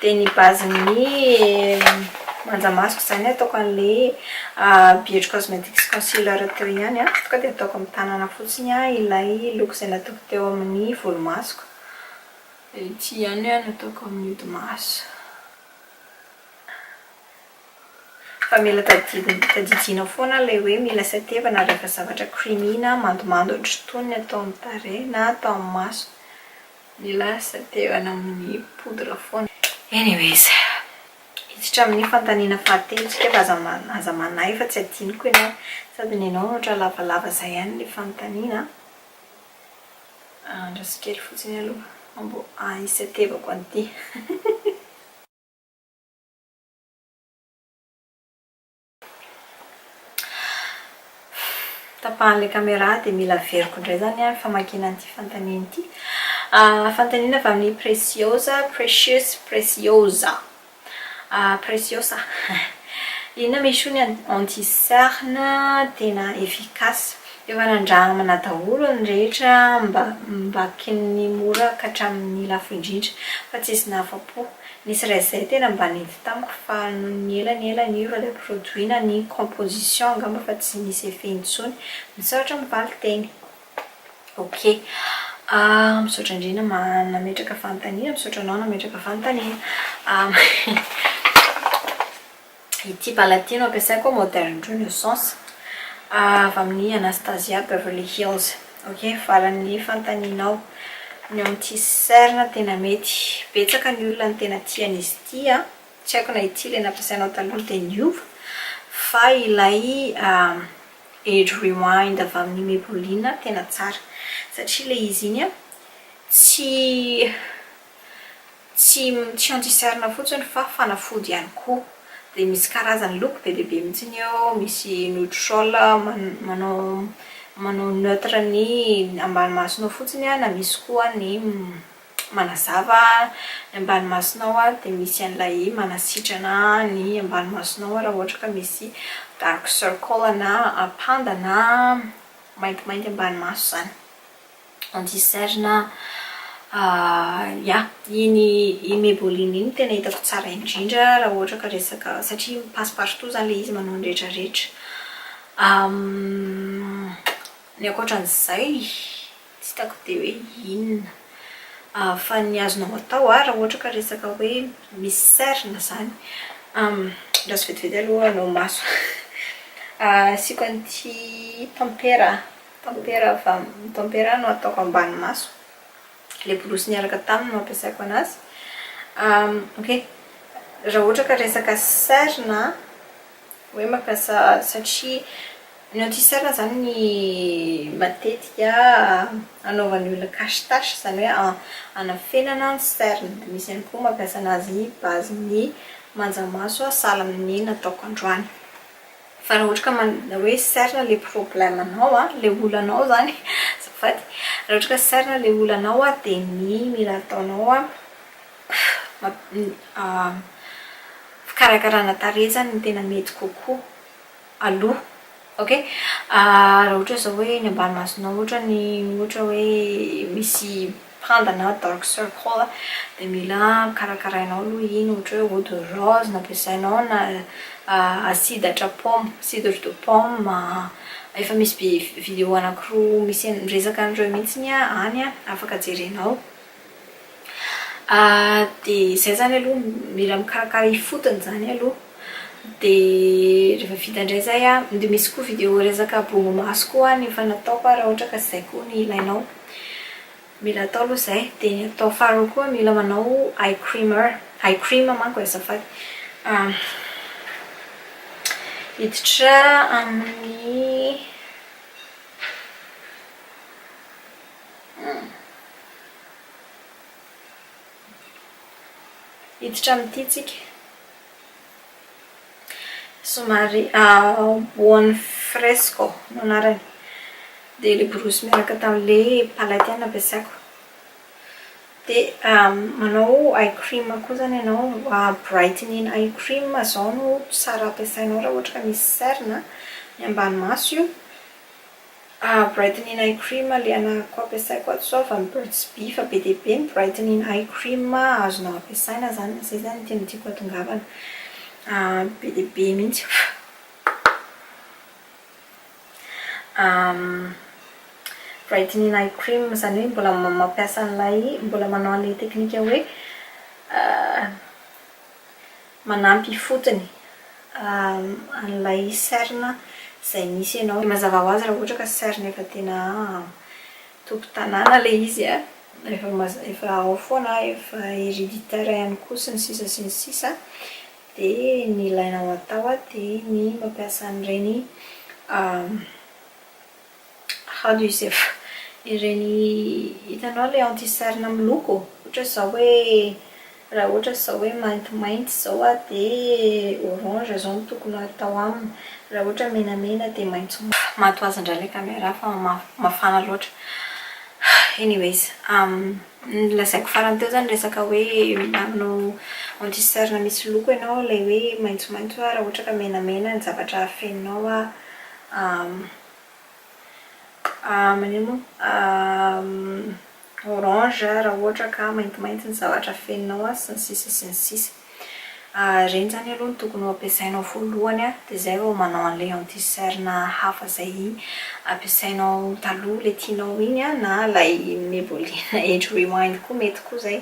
dia ny base-ny manjamasoko zany ataoko an'le Beauty Cosmetics concealer teo ihany a tonga dia ataoko amin'ny tanana fotsiny a ilay loko izay nataoko teo amin'ny volomasoko. Ity ihany a nataoko amin'ny odi-maso. Fa mila tadidina foana ilay hoe mila satevana rehefa zavatra creamy na mandomando ohatr'itony ny atao amin'ny tarehy na atao amin'ny maso. Mila satevana amin'ny poudre foana. Anyways, hiditra amin'ny fantaniana fahatelo tsika fa aza manahy fa tsy adiniko ianao sady ny anao ohatra lavalava izay ihany ny fantaniana. Andraso-kely fotsiny aloha mbo isatevako an'ity. Tapahan'ilay caméra dia mila averiko indray zany a famakiana an'ity fantaniana ity. Fantaniana avy amin'ny Preciosa. Ina misy ny anti-cerne tena efficace. Efa nandrahana daholo ny rehetra mba kin'ny mora ka hatramin'ny lafo indrindra fa tsisy nahafa-po. Nisy iray izay tena mba nety tamiko fa ny elany io ilay produit na ny composition angamba fa tsy misy effet intsony. Misaotra mivaly teny. Ok. Misaotra indrindra nametraka fantaniana, misaotra anao nametraka fantaniana. Ity palatino ampiasaiko Modern Renaissance avy amin'ny Anastasia Beverly Hills. Ok, valan'ny fantanianao. Ny anti-cerne tena mety. Betsaka ny olona ny tena tian'izy ity a. Tsy haiko na ity ilay nampiasainao taloha dia niova. Fa ilay Age Rewind avy amin'ny Maybelline tena tsara. Satria ilay izy iny a tsy anti-cerne fotsiny fa fanafody ihany koa. Dia misy karazany loko be dia be mihitsiny eo. Misy neutral manao neutre ny ambany masonao fotsiny a, na misy koa ny manazava ny ambany masonao a, dia misy an'ilay manasitrana ny ambany masonao raha ohatra ka misy dark circle na panda na maintimainty ambany maso zany. Anti-cerne iny Maybelline iny tena hitako tsara indrindra raha ohatra ka resaka satria passe partout zany ilay izy manao ny rehetrarehetra. Ny ankoatran'izay tsy hitako dia hoe inona fa ny azonao atao raha ohatra ka resaka hoe misy cerne zany. Raso vetivety aloha anao maso. Asiako an'ity tempera no ataoko ambany maso. Ilay borosy niaraka taminy no ampiasaiko anazy. Ok, raha ohatra ka resaka cerne hoe mampiasa satria ny anti-cerne zany ny matetika anaovan'ny olona cache-tache zany hoe anafenana ny cerne. Misy ihany koa mampiasa anazy base-ny manjamaso sahala amin'ny nataoko androany. Fa raha ohatra ka hoe cerne ilay problemanao ilay olanao zany azafady. Raha ohatra ka cerne ilay olanao dia ny mila ataonao fikarakarana tarehy zany ny tena mety kokoa aloha. Ok, raha ohatra zao hoe ny ambany masonao ohatra hoe misy panda na dark circle dia mila karakarainao aloha iny, ohatra hoe eau de rose na ampiasainao na acide de pomme. Efa misy vidéo anankiroa misy resaka an'ireo mihitsiny any afaka jerenao. Dia izay zany aloha mila mikarakara ifotony zany aloha. Dia rehefa vita indray zay dia misy koa vidéo resaka bongo maso koa nefa nataoko raha ohatra ka izay koa ny ilainao. Mila atao aloha izay. Dia ny atao faharoa koa mila manao eye cream manko azafady. Hiditra amin'ny tsika somary buon fresco no anarany. Dia ilay borosy miaraka tamin'ilay palette ampiasaiko. Dia manao eye cream koa zany ianao, brightening eye cream zao no tsara ampiasainao raha ohatra ka misy cerne ny ambany maso io. brightening eye cream le anako ampiasaiko ato zao fa Burt's Bees fa be dia be ny brightening eye cream azonao ampiasaina zany zay zany tena tiako atongavana be dia be mihitsy brightening eye cream zany hoe mbola mampiasa an'ilay mbola manao an'ilay teknika hoe manampy fotony an'ilay cerne zay misy ianao mazava ho azy raha ohatra ka cerne efa tena tompo-tanàna le izy efa ao foana efa héréditaire ihany koa sy ny sisa dia ny ilainao atao dia ny mampiasa an'ireny how do you say ireny hitanao le anti cerne miloko ohatra zao hoe raha ohatra zao hoe maintimainty zao dia orange zao no tokony atao aminy raha ohatra menamena dia maitso mato azy indray le caméra fa mafana loatra anyways lazaiko farany teo zany resaka hoe manao anti cerne misy loko ianao ilay hoe maitsomaitso raha ohatra ka menamena ny zavatra afeninao manino orange raha ohatra ka maintimainty ny zavatra afeninao sy ny sisa reny zany aloha ny tokony ho ampiasainao voalohany dia zay vao manao an'ilay anti cerne hafa zay ampiasainao taloha le tianao iny na ilay Maybelline Age Rewind koa mety koa zay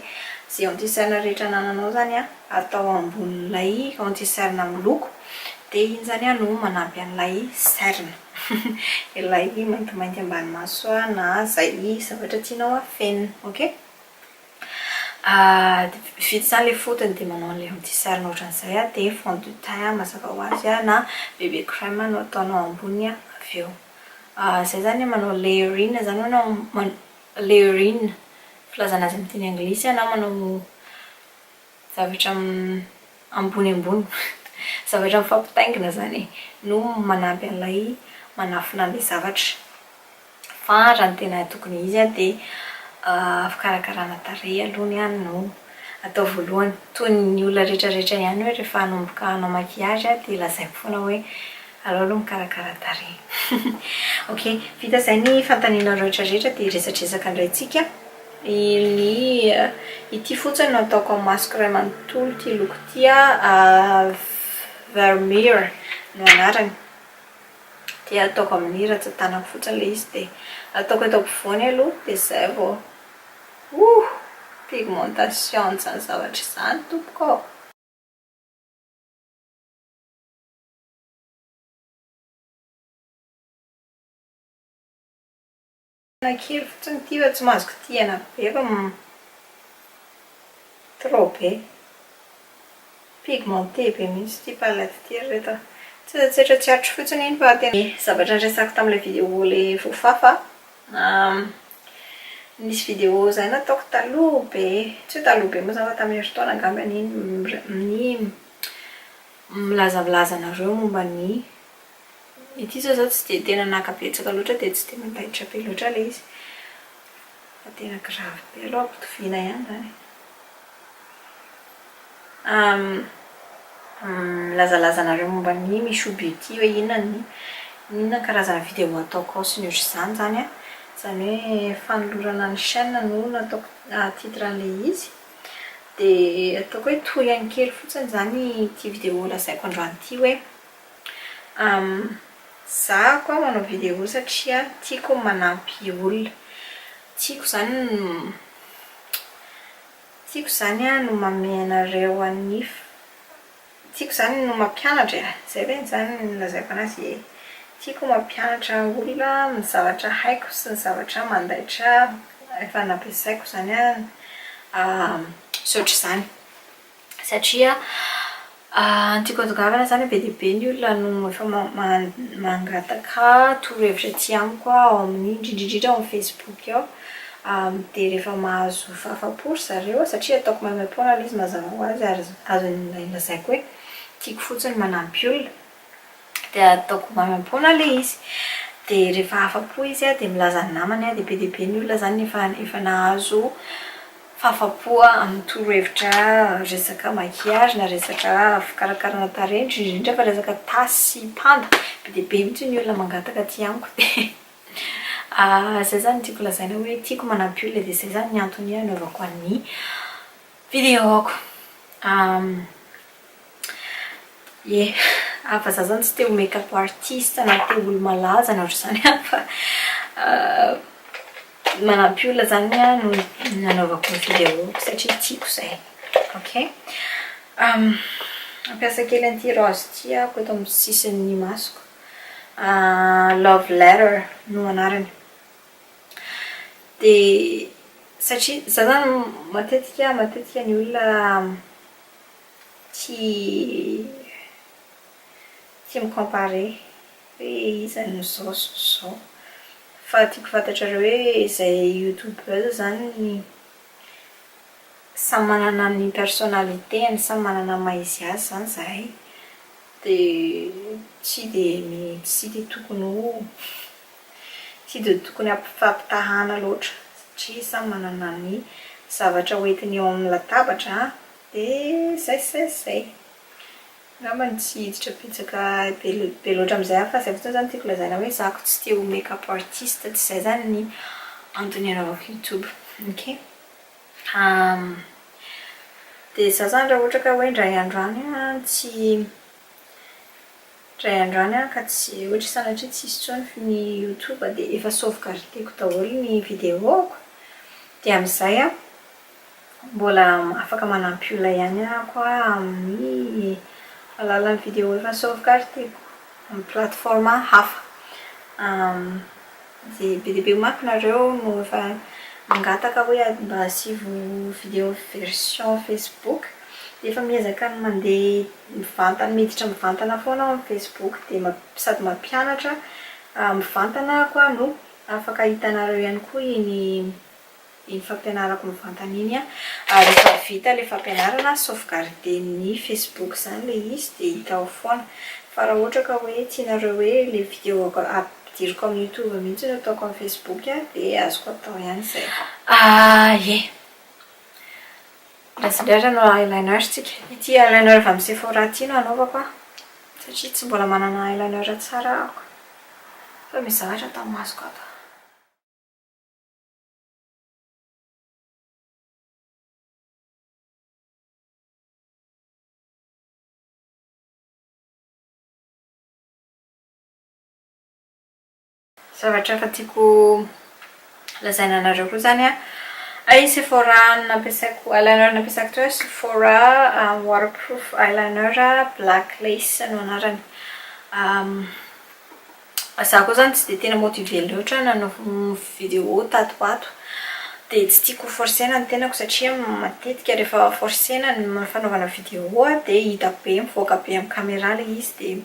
anti cerne rehetra nananao zany atao ambonin'ilay anti cerne miloko dia iny zany no manampy an'ilay cerne ilay maintimainty ambany maso na zay zavatra tianao afenina ok vita zany le fotony dia manao an'ilay anti cerne ohatran'izay dia fond de teint mazava ho azy na bébé crème no ataonao ambony avy eo zay zany manao layering zany manao layering filazana azy amin'ny teny anglisy na manao zavatra ambony zavatra mifampitaingina zany no manampy an'ilay manafina an'ilay zavatra fa raha ny tena tokony izy dia fikarakarana tarehy alohany no atao voalohany toy ny olona rehetrarehetra ihany hoe rehefa hanomboka hanao maquillage dia lazaiko foana hoe aleo aloha mikarakara tarehy ok vita zay ny fantaniana rehetrarehetra dia resatresaka indray tsika ity fotsiny no ataoko amin'ny masque ray manontolo ty loko ty Vermeer no anarany dia ataoko amin'ny ratsan-tanako fotsiny le izy dia ataoko eto ampovoany aloha dia zay vao pigmentation zany zavatra izany tompoko nakely fotsiny ty fa tsy mahazoko tiana be fa trop be pigmenté be mihitsy ty palette ty rehetra tsetra tsy atro fotsiny iny fa tena zavatra nresako tamin'ilay vidéo le voafafa nisy vidéo zay nataoko taloha be tsy hoe taloha be moa zany fa tamin'ny fotoana angambany iny milaza anareo momba ny ity zao tsy dia tena nakabetsaka loatra dia tsy dia mandaitra be loatra le izy fa tena grave be aloha ampitoviana ihany zany milazalaza anareo momba ny Michou Beauty hoe inona karazana vidéo ataoko ao sy ny ohatr'izany zany zany hoe fanolorana ny chaîne no nataoko titre an'ilay izy dia ataoko hoe tohany kely fotsiny zany ty vidéo lazaiko androany ty hoe za koa manao vidéo satria tiako manampy olona tiako zany no manome anareo tiako zany no mampianatra zay ve zany lazaiko anazy tiako mampianatra olona ny zavatra haiko sy ny zavatra mandaitra efa nampiasaiko zany sy ohatr'izany satria tiako atongavana zany be dia be ny olona no efa mangataka torohevitra ty amiko ao amin'ny indrindrindrindra ao amin'ny Facebook ao dia rehefa mahazo fahafapo zareo satria ataoko maimaimpona le izy mazava ho azy ary azo lazaiko hoe tiako fotsiny manampy olona dia ataoko maimaimpona le izy dia rehefa afapo izy dia milaza ny namany dia be ny olona zany efa nahazo fahafapo amin'ny torohevitra resaka maquillage na resaka fikarakarana tarehy indrindrindra fa resaka tasy sy panda be dia be mihitsy ny olona mangataka ty amiko dia zay zany tiako lazaina hoe tiako manampy olona dia zay zany ny antony anaovako an'ny videoko. Ie, fa za zany tsy te ho make-up artiste na te olo malaza na ohatr'izany fa manampy olona zany no nanaovako ny videoko satria tiako zay. Ok, ampiasa kely an'ity rose ty ako eto amin'ny sisin'ny masoko. Love letter no anarany. Dia satria za zany matetika ny olona tia micompare hoe izany zao sy zao. Fa tiako fantatrareo hoe izay youtubeuse zany samy manana ny personnalitény, samy manana ny maha izy azy zany zahay. Dia tsy dia tokony ampaftahana loatra satria samy manana ny zavatra hoentiny eo amin'ny latabatra. Dia zay angambany tsy hiditra be loatra amin'izay fa zay fotsiny zany tiako lazaina hoe zako tsy te ho make-up artiste, zay zany ny antony anaovako YouTube. Ok, dia za zany raha ohatra ka hoe indray andro any ka tsy ohatra sanatria tsy hisy intsony ny YouTube dia efa sauvegardeko daholo ny videoko. Dia amin'izay mbola afaka manampy olona ihany ako amin'ny alalan'ny video efa sauvegardeko amin'ny plateforme hafa. Dia be dia be mako nareo no efa mangataka hoe mba asivo video version Facebook. Dia efa miezaka mandeha mivantana, miditra mivantana foana aho amin'ny Facebook. Dia sady mampianatra mivantana ako no afaka hitanareo ihany koa iny fampianarako mivantana iny. Rehefa vita ilay fampianarana, sauvegarden'ny Facebook zany ilay izy dia hita ao foana. Fa raha ohatra ka hoe tianareo hoe ilay videoko ampidiriko amin'ny YouTube mihitsy no ataoko amin'ny Facebook dia azoko atao ihany izay. Ie, indraindray no eyeliner tsika. Ity eyeliner avy amin'ny Sephora ity no anaovako satria tsy mbola manana eyeliner tsara ako. Fa misy zavatra atao amin'ny masoko ato. Zavatra efa tiako lazaina anareo koa zany Sephora nampiasaiko eyeliner nampiasaiko teo Sephora waterproof eyeliner black lace no anarany. Za koa zany tsy dia tena motivé loatra nanao video tato-ato. Dia tsy tiako forcena ny tenako satria matetika rehefa forcena ny fanaovana video dia hita be, mivoaka be amin'ny caméra ilay izy dia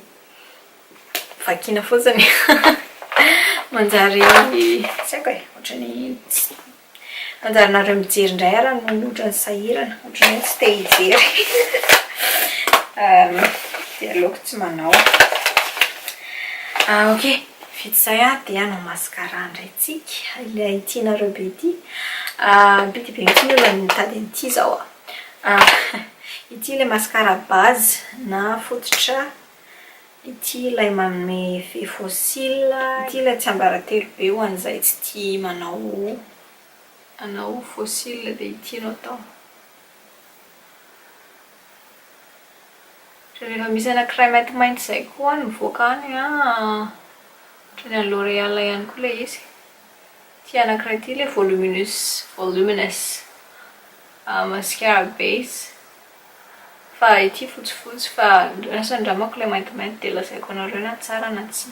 vakiana fotsiny. Manjary tsy haiko ohatrany manjary nareo mijery indray ara no ohatrany sahirana, ohatrany hoe tsy te hijery. Dia aleoko tsy manao. Ok, vita izay dia hanao mascara indraitsika ilay tianareo be ity. Be dia be mihitsy ny olona mitady an'ity zao. Ity ilay mascara base na fototra. Ity ilay manome effet fossile. Ity ilay tsy ambaratelo be ho an'izay tsy tia manao fossile dia ity no atao. Rehefa misy anankiray maintimainty izay koa ny mivoaka any ohatrany any L'Oréal ihany koa ilay izy. Ity anankiray ity ilay voluminous mascara base. Fa ity fotsifotsy fa andramako ilay maintimainty dia lazaiko anareo na tsara na tsy.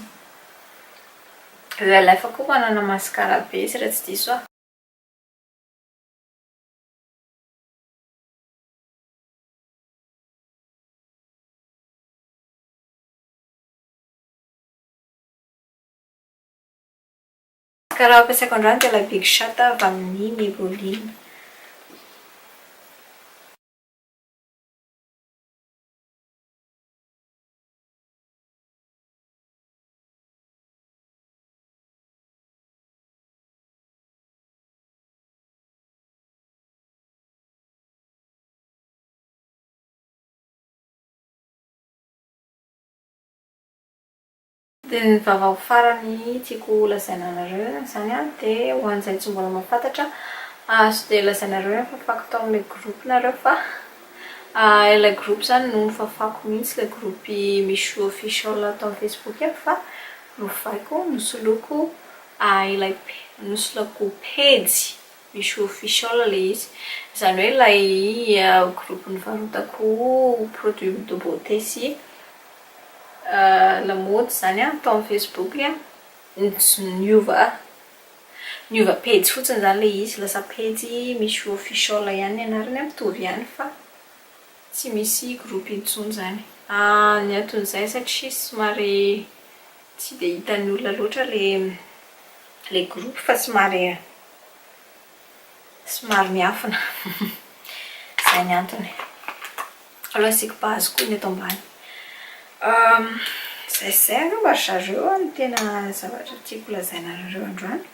Alefa koa manana mascara base raha tsy diso aho. Mascara ampiasaiko androany dia ilay Big Shot avy amin'ny Maybelline. Dia ny vaovao farany tiako lazaina anareo zany a dia ho an'izay tsy mbola mahafantatra so dia lazainareo fa fafako tao amin'ilay groupe nareo fa ilay groupe zany no fafako mihitsy ilay groupe misy official atao amin'ny Facebook eto fa novaiko nosoloiko ilay nosolako page misy official ilay izy izany hoe ilay groupe nivarotako produit de beauté sy lamaody zany a tao amin'ny Facebook a niova page fotsiny zany ilay izy lasa page misy official ihany anarany mitovy ihany fa tsy misy groupe intsony zany ny aton'izay satria somary tsy dia hitan'ny olona loatra le groupe fa somary miafina zay ny antony aloha asiko base koa ny eto ambany zay angamba ry zareo no tena zavatra tiako lazainareo androany.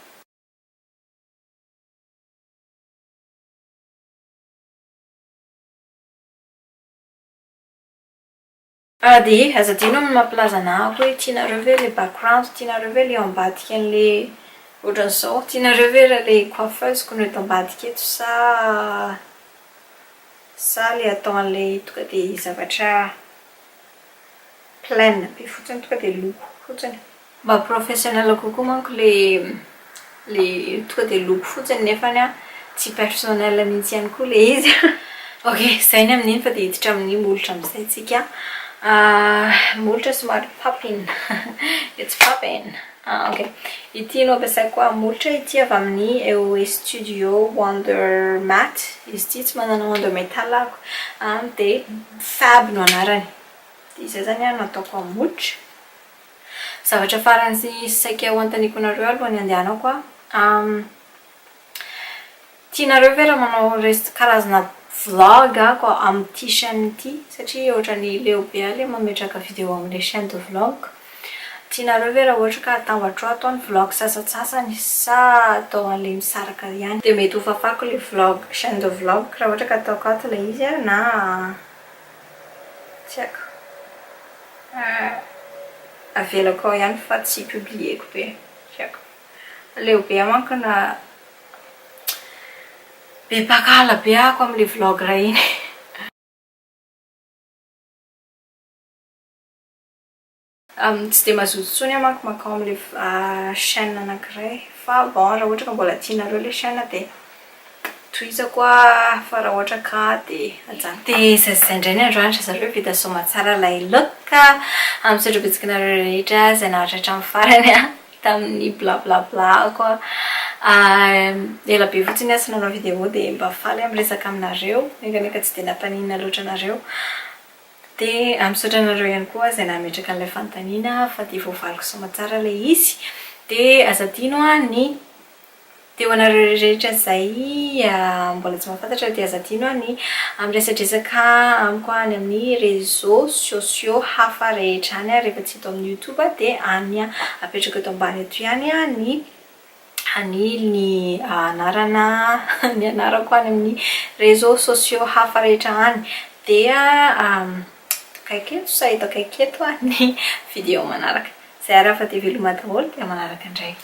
Dia azadino amin'ny mampilaza anahako hoe tianareo ve le background, tianareo ve le ambadika an'le ohatran'izao, tianareo ve le coiffeuse no eto ambadika eto sa le atao an'le tonga dia zavatra plaine be fotsiny tonga dia loko fotsiny. Mba professionnel kokoa manko le tonga dia loko fotsiny nefany a tsy personnel mihitsy ihany koa le izy. Ok, izay ny amin'iny fa dia hiditra amin'ny molotra amin'izay tsika. Molotra somary popping. It's popping. Ok, ity no ampiasaiko molotra ity avy amin'ny EOS Studio Wonder Matte. Izy ity tsy manana Wonder Metal ako dia Fab no anarany. Izay zany no ataoko molotra. Zavatra farany saika ho antaniko anareo alohany andehanako tianareo ve raha manao karazana vlog ako amin'ity chaîne ity satria ohatran'ny leobe le mametraka video amin'ilay chaîne de vlog. Tianareo ve raha ohatra ka atambatro atao ny vlog sasasasany sa atao an'ilay misaraka ihany dia mety ho fafako ilay vlog chaîne de vlog raha ohatra ka ataoko ato ilay izy na tsy haiko avelako ao ihany fa tsy publieko be tsy haiko leobe manko na be pakala be ako amin'ilay vlog raha iny. Tsy dia mazoto intsony manko makao amin'ilay chaîne anankiray fa bon raha ohatra ka mbola tianareo ilay chaîne dia tohizako fa raha ohatra ka dia ajano. Dia izay indray ny androany ry zareo vita soma tsara ilay look amin'ny betsaka rehetra izay naharitra hatramin'ny farany tamin'ny blablabla ako ela be fotsiny sy nanao video dia mba faly miresaka aminareo nekaneka tsy dia natanina loatra anareo dia misaotra anareo ihany koa izay nametraka an'ilay fanontaniana fa dia voavaliko soma tsara ilay izy dia azadino ny dia ho anareo rehetra izay mbola tsy mahafantatra dia azadino ny miresadresaka amiko any amin'ny réseaux sociaux hafa rehetra any rehefa tsy hita amin'ny YouTube dia any apetraka eto ambany eto ihany ny anarana ny anarako any amin'ny réseaux sociaux hafa rehetra any dia kaiketo sa hita kaiketo ny video manaraka. Zay raha fa dia veloma daholo dia manaraka indray.